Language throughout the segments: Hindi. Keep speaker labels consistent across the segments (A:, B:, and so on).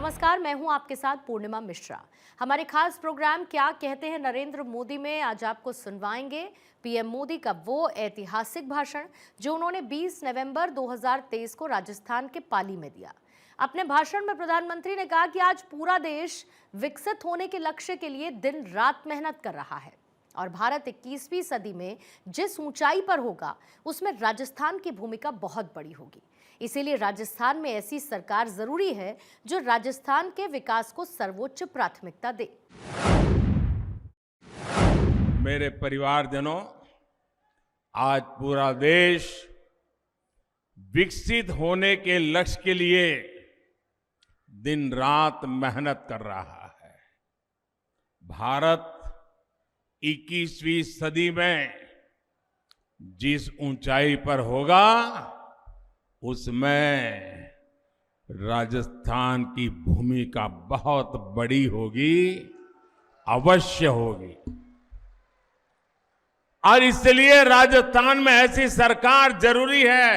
A: नमस्कार, मैं हूं आपके साथ पूर्णिमा मिश्रा। हमारे खास प्रोग्राम क्या कहते हैं नरेंद्र मोदी में आज आपको सुनवाएंगे पीएम मोदी का वो ऐतिहासिक भाषण जो उन्होंने 20 नवंबर 2023 को राजस्थान के पाली में दिया। अपने भाषण में प्रधानमंत्री ने कहा कि आज पूरा देश विकसित होने के लक्ष्य के लिए दिन रात मेहनत कर रहा है और भारत 21वीं सदी में जिस ऊंचाई पर होगा उसमें राजस्थान की भूमिका बहुत बड़ी होगी। इसीलिए राजस्थान में ऐसी सरकार जरूरी है जो राजस्थान के विकास को सर्वोच्च प्राथमिकता दे।
B: मेरे परिवारजनों, आज पूरा देश विकसित होने के लक्ष्य के लिए दिन रात मेहनत कर रहा है। भारत 21वीं सदी में जिस ऊंचाई पर होगा उसमें राजस्थान की भूमिका बहुत बड़ी होगी, अवश्य होगी। और इसलिए राजस्थान में ऐसी सरकार जरूरी है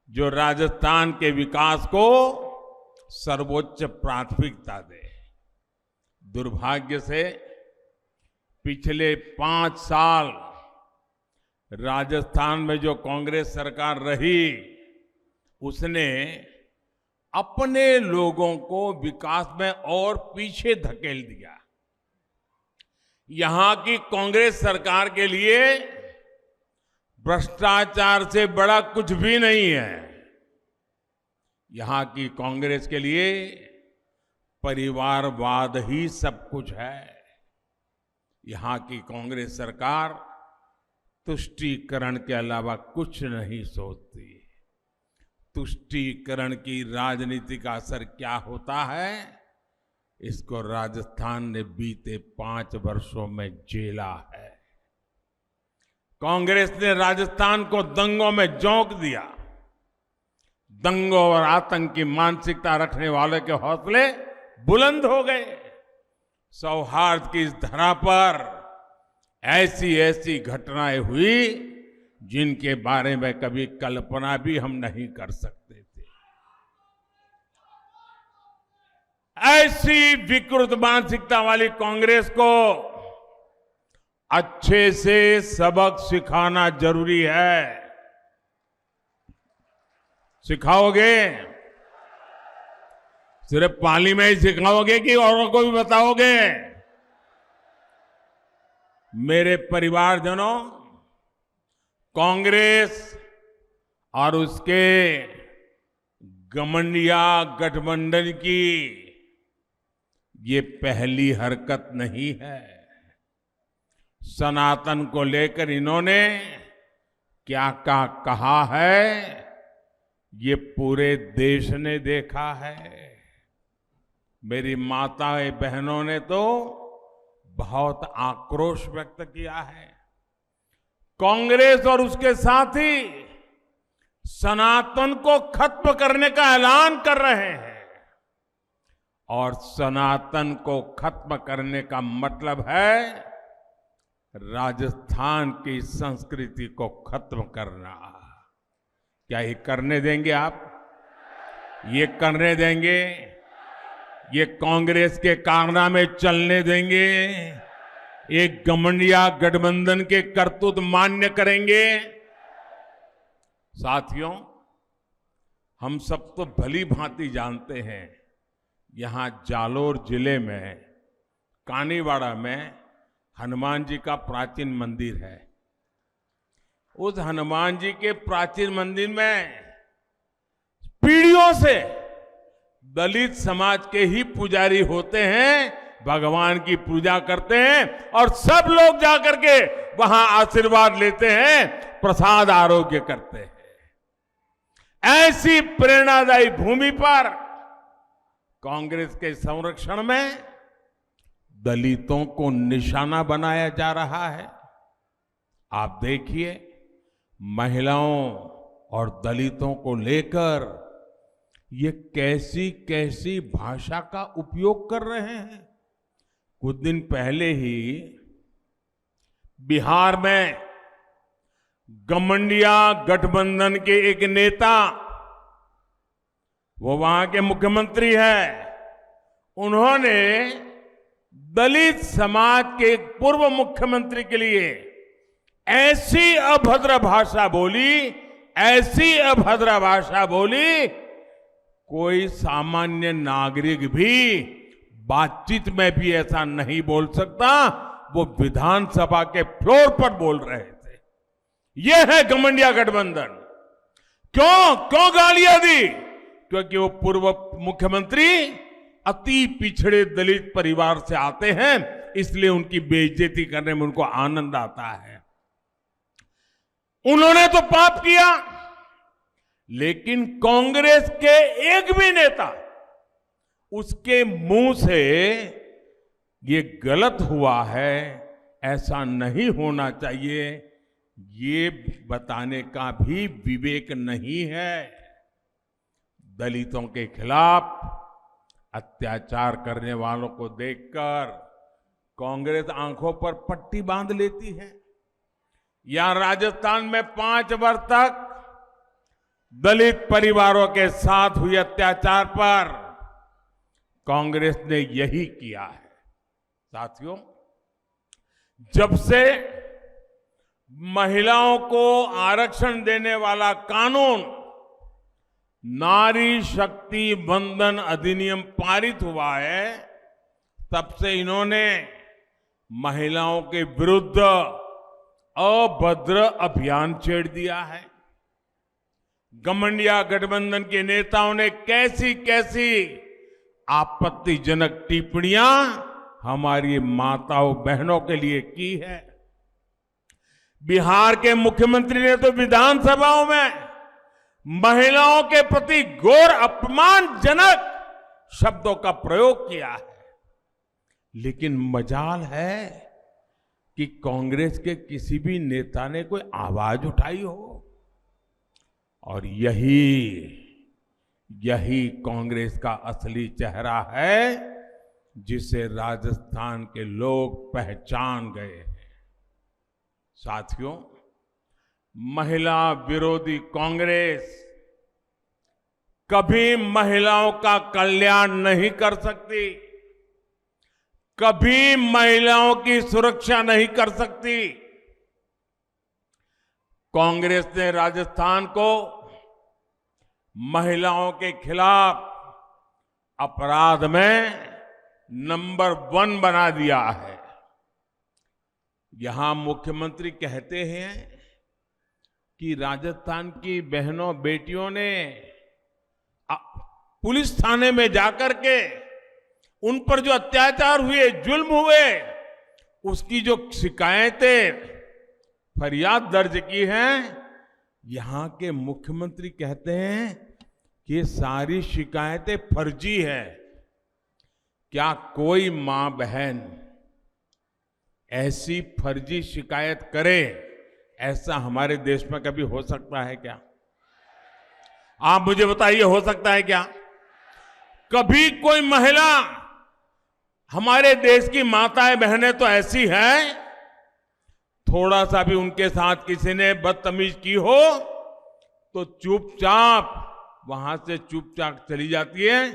B: जो राजस्थान के विकास को सर्वोच्च प्राथमिकता दे। दुर्भाग्य से पिछले 5 साल राजस्थान में जो कांग्रेस सरकार रही उसने अपने लोगों को विकास में और पीछे धकेल दिया। यहां की कांग्रेस सरकार के लिए भ्रष्टाचार से बड़ा कुछ भी नहीं है। यहां की कांग्रेस के लिए परिवारवाद ही सब कुछ है। यहां की कांग्रेस सरकार तुष्टीकरण के अलावा कुछ नहीं सोचती। तुष्टीकरण की राजनीति का असर क्या होता है, इसको राजस्थान ने बीते 5 वर्षों में झेला है। कांग्रेस ने राजस्थान को दंगों में झोंक दिया। दंगों और आतंक की मानसिकता रखने वालों के हौसले बुलंद हो गए। सौहार्द की इस धरा पर ऐसी घटनाएं हुई जिनके बारे में कभी कल्पना भी हम नहीं कर सकते थे। ऐसी विकृत मानसिकता वाली कांग्रेस को अच्छे से सबक सिखाना जरूरी है। सिखाओगे? सिर्फ पाली में ही सिखाओगे कि औरों को भी बताओगे? मेरे परिवारजनों, कांग्रेस और उसके घमंडिया गठबंधन की ये पहली हरकत नहीं है। सनातन को लेकर इन्होंने क्या क्या कहा है ये पूरे देश ने देखा है। मेरी माताएं बहनों ने तो बहुत आक्रोश व्यक्त किया है। कांग्रेस और उसके साथी सनातन को खत्म करने का ऐलान कर रहे हैं और सनातन को खत्म करने का मतलब है राजस्थान की संस्कृति को खत्म करना। क्या ये करने देंगे आप? ये करने देंगे? ये कांग्रेस के कारनामे चलने देंगे? एक घमंडिया गठबंधन के करतूत मान्य करेंगे? साथियों, हम सब तो भली भांति जानते हैं यहां जालोर जिले में कानीवाड़ा में हनुमान जी का प्राचीन मंदिर है। उस हनुमान जी के प्राचीन मंदिर में पीढ़ियों से दलित समाज के ही पुजारी होते हैं, भगवान की पूजा करते हैं और सब लोग जाकर के वहां आशीर्वाद लेते हैं, प्रसाद आरोग्य करते हैं। ऐसी प्रेरणादायी भूमि पर कांग्रेस के संरक्षण में दलितों को निशाना बनाया जा रहा है। आप देखिए, महिलाओं और दलितों को लेकर ये कैसी कैसी भाषा का उपयोग कर रहे हैं। कुछ दिन पहले ही बिहार में घमंडिया गठबंधन के एक नेता वो वहां के मुख्यमंत्री हैं। उन्होंने दलित समाज के एक पूर्व मुख्यमंत्री के लिए ऐसी अभद्र भाषा बोली, ऐसी अभद्र भाषा बोली, कोई सामान्य नागरिक भी बातचीत में भी ऐसा नहीं बोल सकता। वो विधानसभा के फ्लोर पर बोल रहे थे। ये है घमंडिया गठबंधन। क्यों गालियां दी? क्योंकि वो पूर्व मुख्यमंत्री अति पिछड़े दलित परिवार से आते हैं, इसलिए उनकी बेइज्जती करने में उनको आनंद आता है। उन्होंने तो पाप किया, लेकिन कांग्रेस के एक भी नेता उसके मुंह से ये गलत हुआ है, ऐसा नहीं होना चाहिए, ये बताने का भी विवेक नहीं है। दलितों के खिलाफ अत्याचार करने वालों को देखकर कांग्रेस आंखों पर पट्टी बांध लेती है। यहां राजस्थान में 5 वर्ष तक दलित परिवारों के साथ हुए अत्याचार पर कांग्रेस ने यही किया है। साथियों, जब से महिलाओं को आरक्षण देने वाला कानून नारी शक्ति वंदन अधिनियम पारित हुआ है, तब से इन्होंने महिलाओं के विरुद्ध अभद्र अभियान छेड़ दिया है। घमंडिया गठबंधन के नेताओं ने कैसी कैसी आपत्तिजनक टिप्पणियां हमारी माताओं बहनों के लिए की है। बिहार के मुख्यमंत्री ने तो विधानसभाओं में महिलाओं के प्रति घोर अपमानजनक शब्दों का प्रयोग किया है। लेकिन मजाल है कि कांग्रेस के किसी भी नेता ने कोई आवाज उठाई हो। और यही कांग्रेस का असली चेहरा है, जिसे राजस्थान के लोग पहचान गए हैं। साथियों, महिला विरोधी कांग्रेस कभी महिलाओं का कल्याण नहीं कर सकती, कभी महिलाओं की सुरक्षा नहीं कर सकती। कांग्रेस ने राजस्थान को महिलाओं के खिलाफ अपराध में नंबर 1 बना दिया है। यहां मुख्यमंत्री कहते हैं कि राजस्थान की बहनों बेटियों ने पुलिस थाने में जाकर के उन पर जो अत्याचार हुए, जुल्म हुए, उसकी जो शिकायतें, फरियाद दर्ज की हैं। यहां के मुख्यमंत्री कहते हैं कि ये सारी शिकायतें फर्जी है। क्या कोई मां बहन ऐसी फर्जी शिकायत करे? ऐसा हमारे देश में कभी हो सकता है क्या? आप मुझे बताइए, हो सकता है क्या? कभी कोई महिला, हमारे देश की माताएं बहनें तो ऐसी हैं, थोड़ा सा भी उनके साथ किसी ने बदतमीज की हो तो चुपचाप वहां से चुपचाप चली जाती है।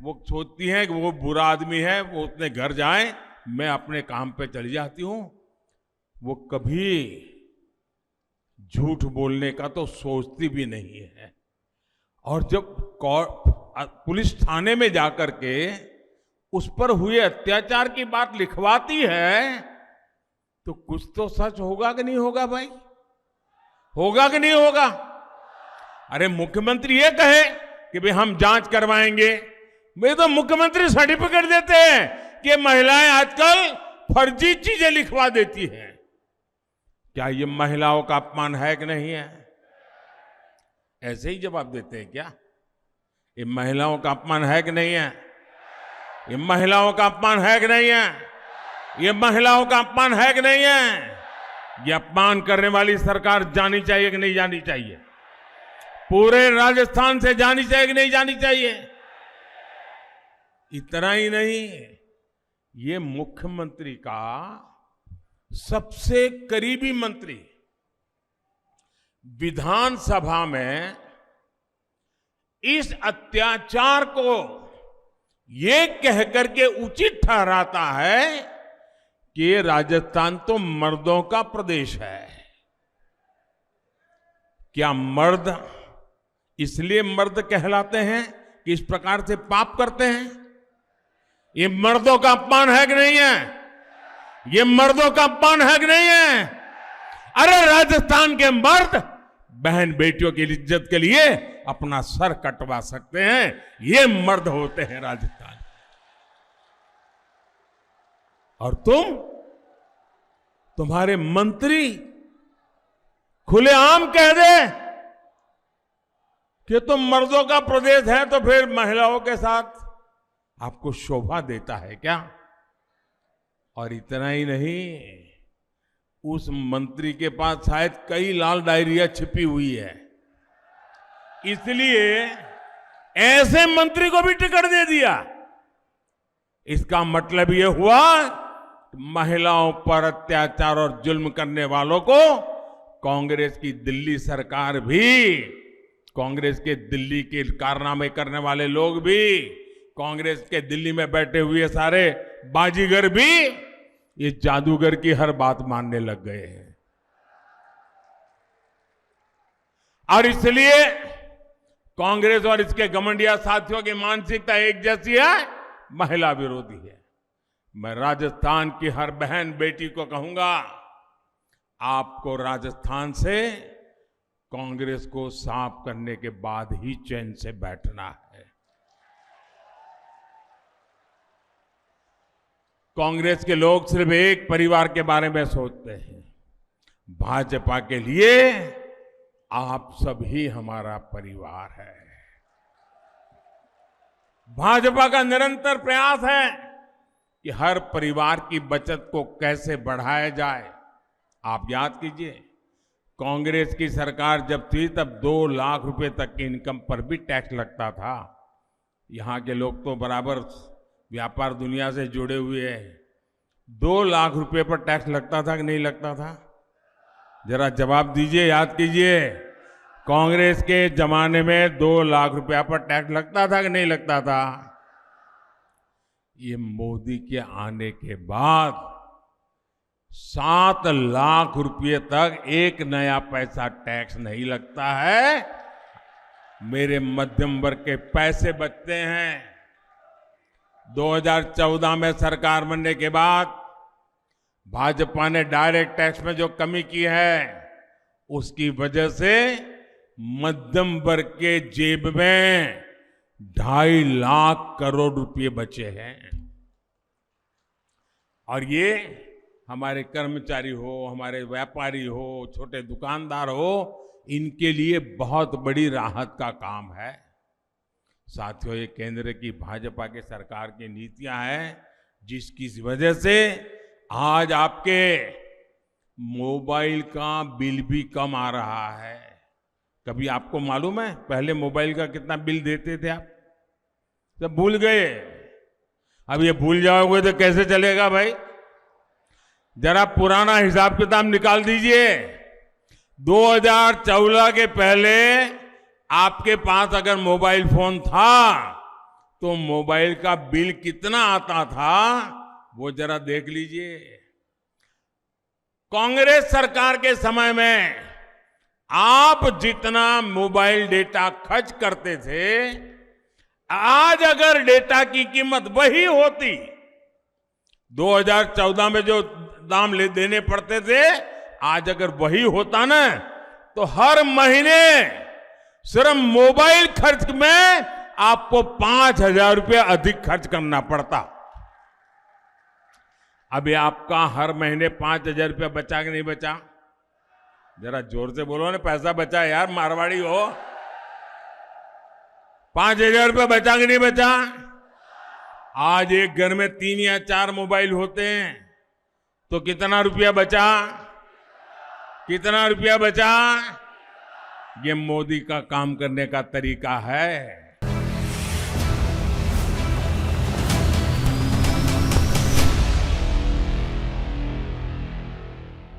B: वो सोचती है कि वो बुरा आदमी है, वो अपने घर जाए, मैं अपने काम पे चली जाती हूं। वो कभी झूठ बोलने का तो सोचती भी नहीं है। और जब पुलिस थाने में जाकर के उस पर हुए अत्याचार की बात लिखवाती है, तो कुछ तो सच होगा कि नहीं होगा भाई? होगा कि नहीं होगा? अरे मुख्यमंत्री ये कहे कि भाई हम जांच करवाएंगे, वे तो मुख्यमंत्री सर्टिफिकेट देते हैं कि महिलाएं आजकल फर्जी चीजें लिखवा देती हैं। क्या ये महिलाओं का अपमान है कि नहीं है? ऐसे ही जवाब देते हैं क्या? ये महिलाओं का अपमान है कि नहीं है? ये महिलाओं का अपमान है कि नहीं है? ये महिलाओं का अपमान है कि नहीं है? ये अपमान करने वाली सरकार जानी चाहिए कि नहीं जानी चाहिए? पूरे राजस्थान से जानी चाहिए कि नहीं जानी चाहिए? इतना ही नहीं, ये मुख्यमंत्री का सबसे करीबी मंत्री विधानसभा में इस अत्याचार को ये कहकर के उचित ठहराता है कि ये राजस्थान तो मर्दों का प्रदेश है। क्या मर्द इसलिए मर्द कहलाते हैं कि इस प्रकार से पाप करते हैं? ये मर्दों का अपमान है कि नहीं है? ये मर्दों का अपमान है कि नहीं है? अरे राजस्थान के मर्द बहन बेटियों की इज्जत के लिए अपना सर कटवा सकते हैं। ये मर्द होते हैं राजस्थान। और तुम्हारे मंत्री खुलेआम कह दे कि तुम मर्दों का प्रदेश है तो फिर महिलाओं के साथ आपको शोभा देता है क्या? और इतना ही नहीं, उस मंत्री के पास शायद कई लाल डायरिया छिपी हुई है, इसलिए ऐसे मंत्री को भी टिकट दे दिया। इसका मतलब यह हुआ महिलाओं पर अत्याचार और जुल्म करने वालों को कांग्रेस की दिल्ली सरकार भी, कांग्रेस के दिल्ली के कारनामे करने वाले लोग भी, कांग्रेस के दिल्ली में बैठे हुए सारे बाजीगर भी ये जादूगर की हर बात मानने लग गए हैं। और इसलिए कांग्रेस और इसके घमंडिया साथियों की मानसिकता एक जैसी है, महिला विरोधी है। मैं राजस्थान की हर बहन बेटी को कहूंगा, आपको राजस्थान से कांग्रेस को साफ करने के बाद ही चैन से बैठना है। कांग्रेस के लोग सिर्फ एक परिवार के बारे में सोचते हैं। भाजपा के लिए आप सभी हमारा परिवार है। भाजपा का निरंतर प्रयास है कि हर परिवार की बचत को कैसे बढ़ाया जाए। आप याद कीजिए, कांग्रेस की सरकार जब थी तब 2 लाख रुपए तक की इनकम पर भी टैक्स लगता था। यहां के लोग तो बराबर व्यापार दुनिया से जुड़े हुए हैं। 2 लाख रुपए पर टैक्स लगता था कि नहीं लगता था? जरा जवाब दीजिए, याद कीजिए। कांग्रेस के जमाने में 2 लाख रुपया पर टैक्स लगता था कि नहीं लगता था? ये मोदी के आने के बाद 7 लाख रुपये तक एक नया पैसा टैक्स नहीं लगता है। मेरे मध्यम वर्ग के पैसे बचते हैं। 2014 में सरकार बनने के बाद भाजपा ने डायरेक्ट टैक्स में जो कमी की है, उसकी वजह से मध्यम वर्ग के जेब में 2.5 लाख करोड़ रुपए बचे हैं। और ये हमारे कर्मचारी हो, हमारे व्यापारी हो, छोटे दुकानदार हो, इनके लिए बहुत बड़ी राहत का काम है। साथियों, ये केंद्र की भाजपा की सरकार की नीतियां हैं, जिसकी वजह से आज आपके मोबाइल का बिल भी कम आ रहा है। कभी आपको मालूम है पहले मोबाइल का कितना बिल देते थे आप? सब भूल गए। अब ये भूल जाओगे तो कैसे चलेगा भाई? जरा पुराना हिसाब किताब निकाल दीजिए। 2014 के पहले आपके पास अगर मोबाइल फोन था तो मोबाइल का बिल कितना आता था वो जरा देख लीजिए। कांग्रेस सरकार के समय में आप जितना मोबाइल डेटा खर्च करते थे, आज अगर डेटा की कीमत वही होती, 2014 में जो दाम देने पड़ते थे, आज अगर वही होता ना, तो हर महीने सिर्फ मोबाइल खर्च में आपको 5,000 रुपया अधिक खर्च करना पड़ता। अभी आपका हर महीने 5,000 रुपया बचा कि नहीं बचा? जरा जोर से बोलो ना, पैसा बचा यार, मारवाड़ी हो। 5,000 रुपया बचा कि नहीं बचा? आज एक घर में 3 या 4 मोबाइल होते हैं तो कितना रुपया बचा? कितना रुपया बचा? ये मोदी का काम करने का तरीका है।